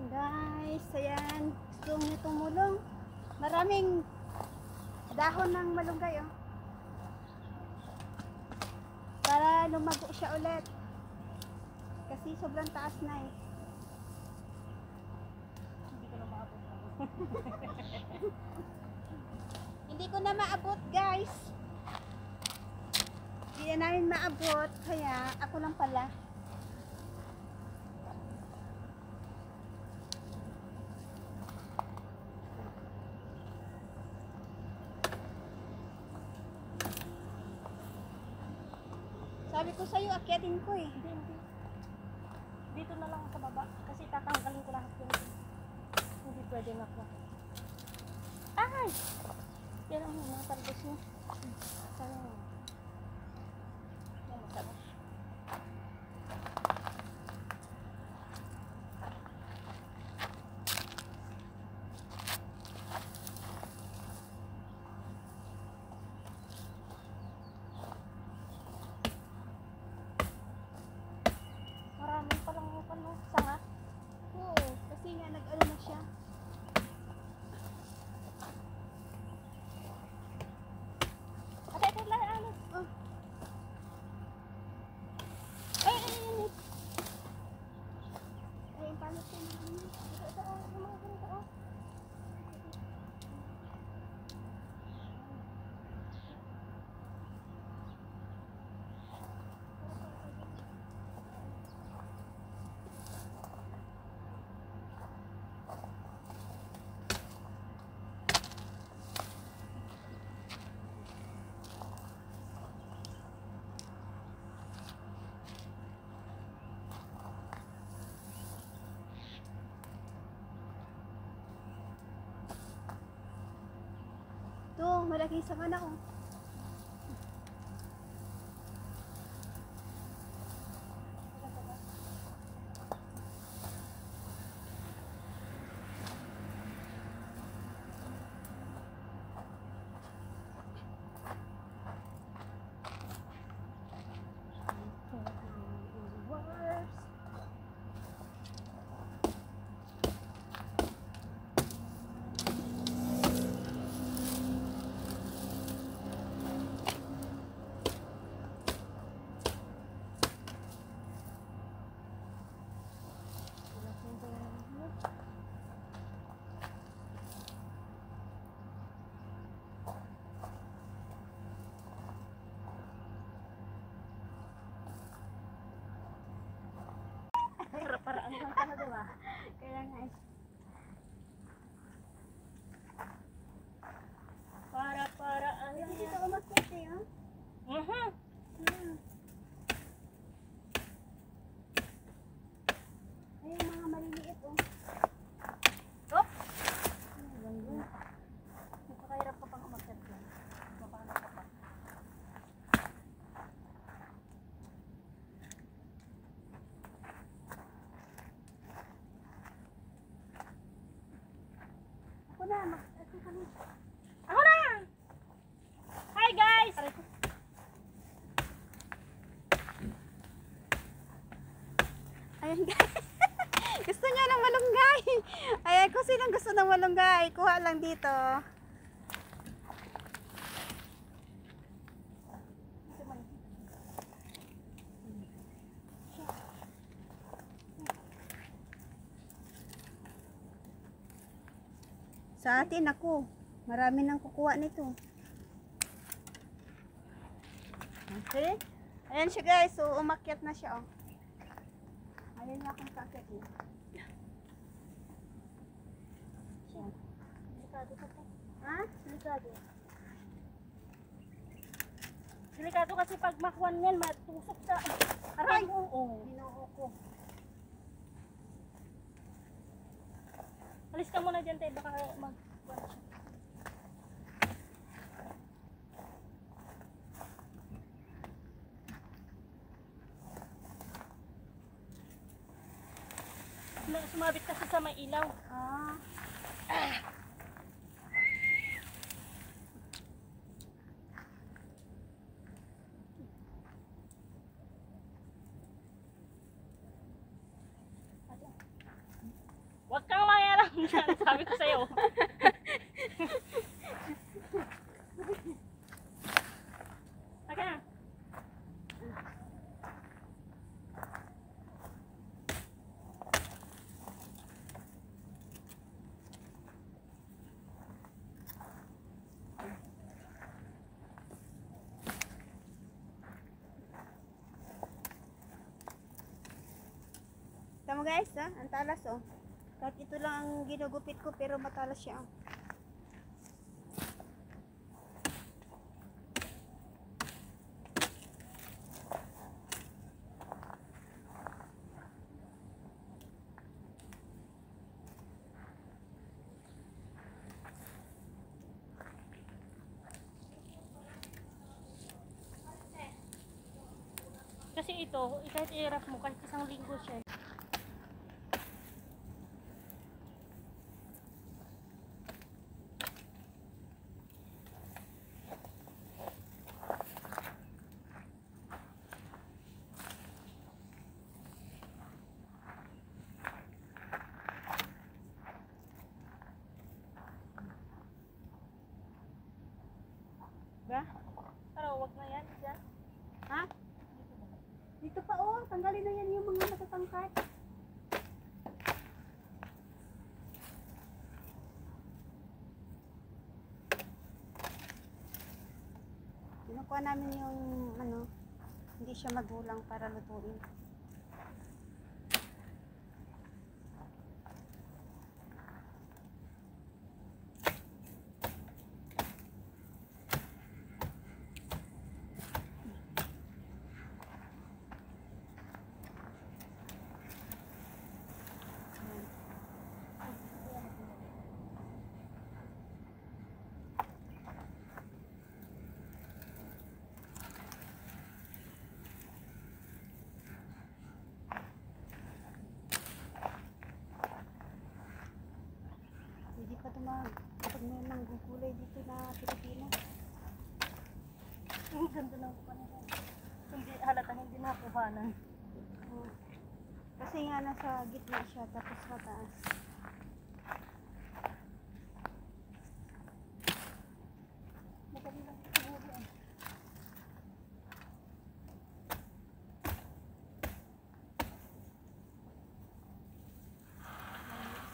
Guys, ayan. Gusto nyo tumulong. Maraming dahon ng malunggay, oh. Para lumago siya ulit. Kasi sobrang taas na eh. Hindi ko na maabot. Hindi ko na maabot, guys. Hindi na namin maabot. Kaya ako lang pala. Sabi ko sa'yo, akyatin ko eh. Hindi. Dito na lang sa baba. Kasi tatanggalin ko lahat yun. Hindi pwede na po. Ay! Yan ang mga talbos niya. Sayang. Yan, masarap. Marami palang ano, sanga. Oo, kasi nga nag-ano na siya. Ate, lang, ano? Oh. Ay, ay, ay, ay. Ay, paano siya na ano? Ito, yung mga ganito, oh. Ito, malaking sanga na oh. Paraan lang ka na, diba? Kaya nga eh. Paraan lang Dito yan. umakyat eh, oh. Hmm. Ay, yung mga maliliit oh. Oh! Napakahirap ka pang umakyat yan. Mapano ka pa. Ako na, ako kami. Ako na! Hi guys! Ayan guys. Gusto niya ng malunggay. Ayan, kung sinong gusto ng malunggay, kuha lang dito. Sa atin ako, marami nang kukuha nito. Okay? Ayan siya guys, so umakyat na siya oh. Ayan niya akong kakit eh. Delikado ka pa. Ha? Delikado. Delikado kasi pag makuhan yan, matusok sa Aray! Oo. Ginoo ko. Alis ka muna dyan tayo, baka mag... Sumabit kasi sa may ilaw. Ah. Huwag kang mangyarang dyan, sabi ko sa'yo. Okay na. Tama guys, ha? Ang talas, oh. Kahit ito lang ang ginugupit ko, pero matalas siya, oh. Kasi ito, kahit i-wrap mo, kahit isang linggo siya. Ba? Pero wag na yan, dyan. Ha? Dito pa, oh. Tanggalin na yan yung mga matatangkad. Kinukuha namin yung, ano, hindi siya magulang para lutuin. Hindi pa kapag may manggugulay dito na Pilipino. Ang ganda ng kuha. Hindi halata, hindi nakuhanan. Oh. Kasi nga nasa gitna siya, tapos mataas. Madali lang siguro yan.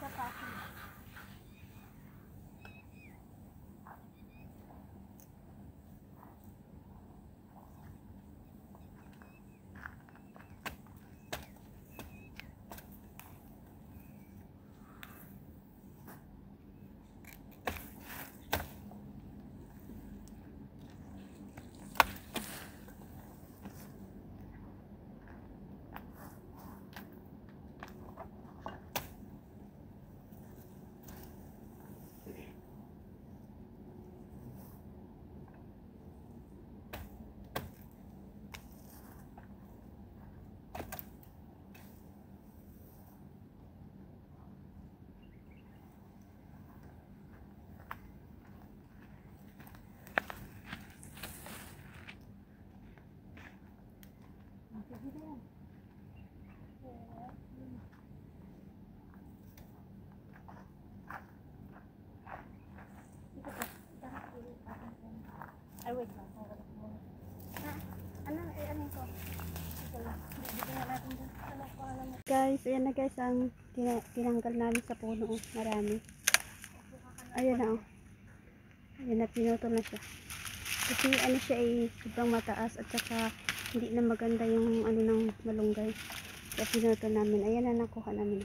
Isa pa. Ay, wait lang. Tanggalin ko muna. Ha? Ano? Ano ito? Ito lang. Bibigyan nga natin dyan. Ano pa alam mo? Guys, ayan na guys ang tinanggal namin sa puno. Oh. Marami. Ayan na, oh. Ayan na, pinutol na siya. Kasi ano siya ay sobrang mataas at saka hindi na maganda yung ano ng malunggay. Kaya pinutol namin. Ayan na, nakuha namin.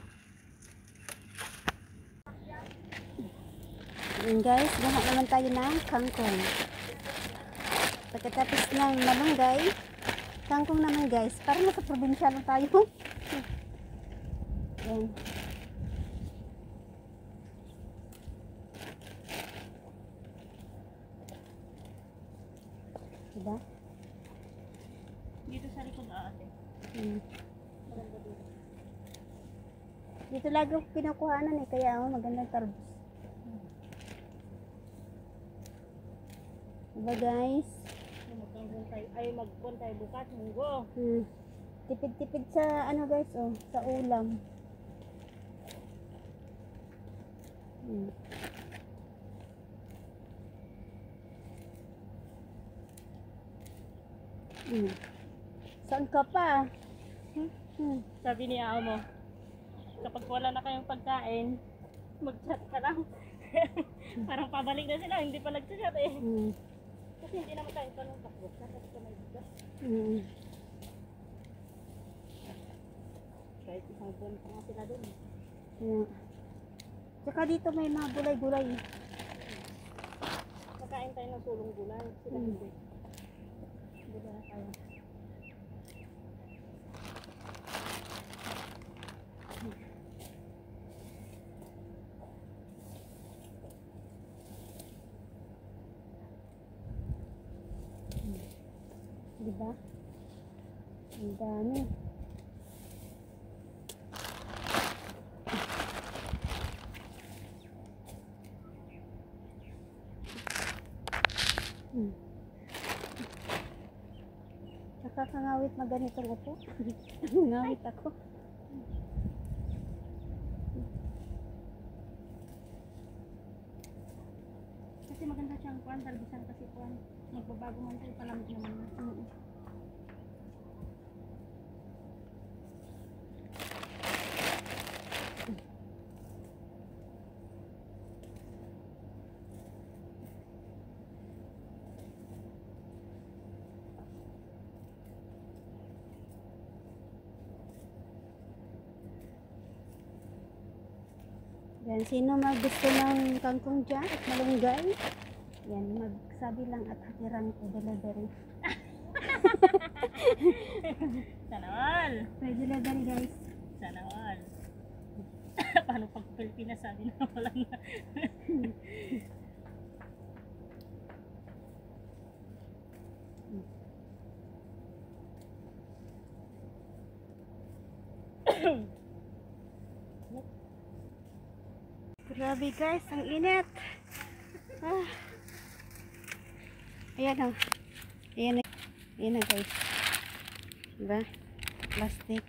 Ayan guys, gawa naman tayo ng kangkong. Pagkatapos ng malunggay, kangkong naman guys. Parang nasa probinsya lang tayo. Ayan. Diba? Dito sa likod ate. Maganda dito. Dito lagi ako kinukuhanan eh, kaya magandang talbos. Diba guys? Magkangkong tayo. Ay, magkuhan tayo bukas. Munggo. Tipid-tipid sa ano guys, oh, sa ulam. Mm. Mm. Saan ka pa? Sabi ni Ao mo, kapag wala na kayong pagkain, mag-chat ka lang. Parang pabalik na sila, hindi pa nag-chat eh. Mm. Kasi hindi naman tayo tanong takbo. Kapag ka may bigas, Mm. kahit isang buwan pa nga sila doon. Yeah. Tsaka dito may mga gulay-gulay. Kakain tayo ng sulong gulay, sila hindi. Hindi na tayo. Diba? Ang dami. Nakakangawit na ganitong upo. Ngawit ako. Kasi maganda siyang kuwan, talbisan kasi kuwan. Magbabago man tayo, palamig naman na. Yan, sino gusto ng kangkong dyan at malunggay? Yan, magsabi lang at hatiran ko delivery. Sana all! Free delivery guys. Sana all! Paano pag Pilipinas sabi na wala na? Grabe guys, ang init. Ah. Ayan o. Ayan na. Ayan na guys. Diba? Plastic.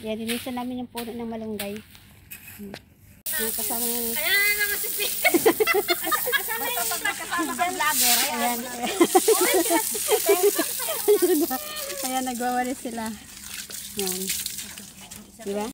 Yan, dinisan namin yung puno ng malunggay. Yung kasama ng... Ayan na naman si Pete! Asama yung kasama kang vlogger. Ayan. Ayan, nagwawalis sila. Yan. Diba?